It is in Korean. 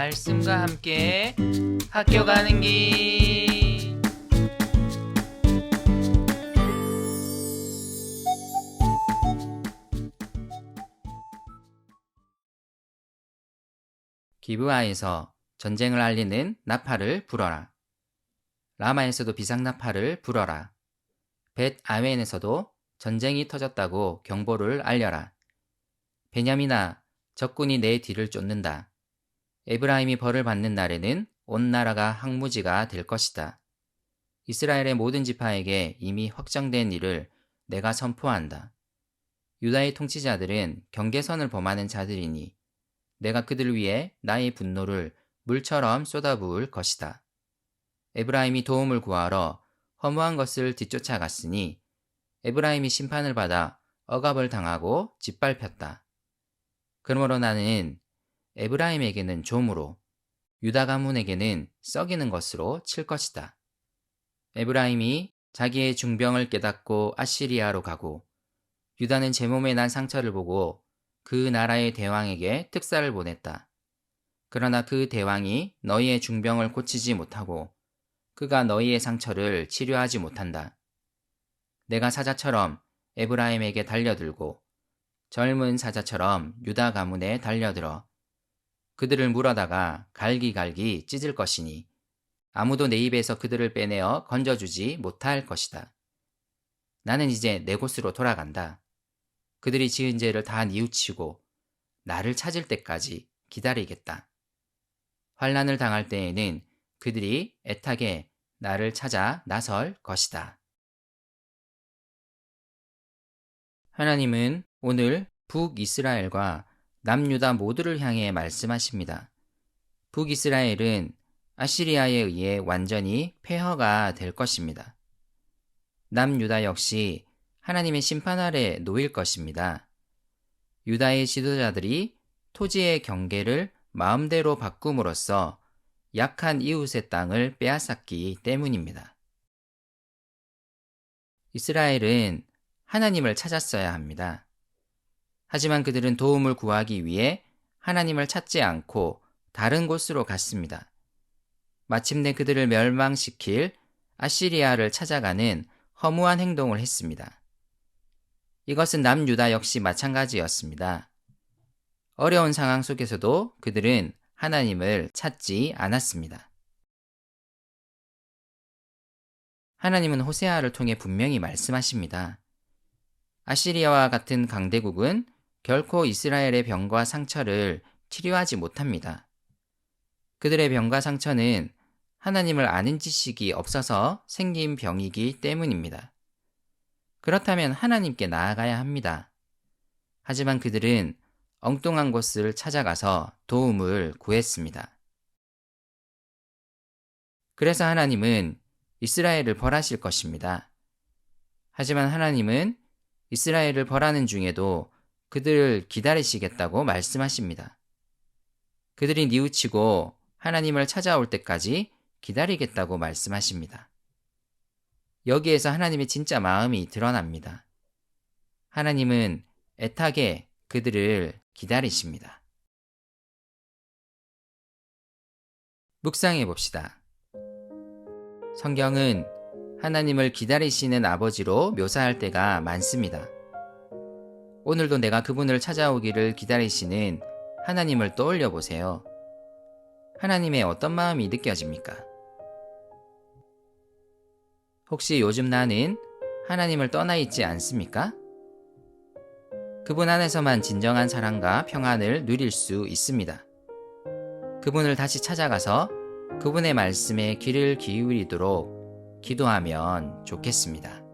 말씀과 함께 학교 가는 길. 기브아에서 전쟁을 알리는 나팔을 불어라. 라마에서도 비상나팔을 불어라. 벳 아웬에서도 전쟁이 터졌다고 경보를 알려라. 베냐민아, 적군이 내 뒤를 쫓는다. 에브라임이 벌을 받는 날에는 온 나라가 항무지가 될 것이다. 이스라엘의 모든 지파에게 이미 확정된 일을 내가 선포한다. 유다의 통치자들은 경계선을 범하는 자들이니 내가 그들 위해 나의 분노를 물처럼 쏟아부을 것이다. 에브라임이 도움을 구하러 허무한 것을 뒤쫓아갔으니 에브라임이 심판을 받아 억압을 당하고 짓밟혔다. 그러므로 나는 에브라임에게는 좀으로 유다 가문에게는 썩이는 것으로 칠 것이다. 에브라임이 자기의 중병을 깨닫고 아시리아로 가고 유다는 제 몸에 난 상처를 보고 그 나라의 대왕에게 특사를 보냈다. 그러나 그 대왕이 너희의 중병을 고치지 못하고 그가 너희의 상처를 치료하지 못한다. 내가 사자처럼 에브라임에게 달려들고 젊은 사자처럼 유다 가문에 달려들어 그들을 물어다가 갈기갈기 찢을 것이니 아무도 내 입에서 그들을 빼내어 건져주지 못할 것이다. 나는 이제 내 곳으로 돌아간다. 그들이 지은 죄를 다 뉘우치고 나를 찾을 때까지 기다리겠다. 환난을 당할 때에는 그들이 애타게 나를 찾아 나설 것이다. 하나님은 오늘 북이스라엘과 남유다 모두를 향해 말씀하십니다. 북이스라엘은 아시리아에 의해 완전히 폐허가 될 것입니다. 남유다 역시 하나님의 심판 아래 놓일 것입니다. 유다의 지도자들이 토지의 경계를 마음대로 바꿈으로써 약한 이웃의 땅을 빼앗았기 때문입니다. 이스라엘은 하나님을 찾았어야 합니다. 하지만 그들은 도움을 구하기 위해 하나님을 찾지 않고 다른 곳으로 갔습니다. 마침내 그들을 멸망시킬 아시리아를 찾아가는 허무한 행동을 했습니다. 이것은 남유다 역시 마찬가지였습니다. 어려운 상황 속에서도 그들은 하나님을 찾지 않았습니다. 하나님은 호세아를 통해 분명히 말씀하십니다. 아시리아와 같은 강대국은 결코 이스라엘의 병과 상처를 치료하지 못합니다. 그들의 병과 상처는 하나님을 아는 지식이 없어서 생긴 병이기 때문입니다. 그렇다면 하나님께 나아가야 합니다. 하지만 그들은 엉뚱한 곳을 찾아가서 도움을 구했습니다. 그래서 하나님은 이스라엘을 벌하실 것입니다. 하지만 하나님은 이스라엘을 벌하는 중에도 그들을 기다리시겠다고 말씀하십니다. 그들이 뉘우치고 하나님을 찾아올 때까지 기다리겠다고 말씀하십니다. 여기에서 하나님의 진짜 마음이 드러납니다. 하나님은 애타게 그들을 기다리십니다. 묵상해 봅시다. 성경은 하나님을 기다리시는 아버지로 묘사할 때가 많습니다. 오늘도 내가 그분을 찾아오기를 기다리시는 하나님을 떠올려 보세요. 하나님의 어떤 마음이 느껴집니까? 혹시 요즘 나는 하나님을 떠나 있지 않습니까? 그분 안에서만 진정한 사랑과 평안을 누릴 수 있습니다. 그분을 다시 찾아가서 그분의 말씀에 귀를 기울이도록 기도하면 좋겠습니다.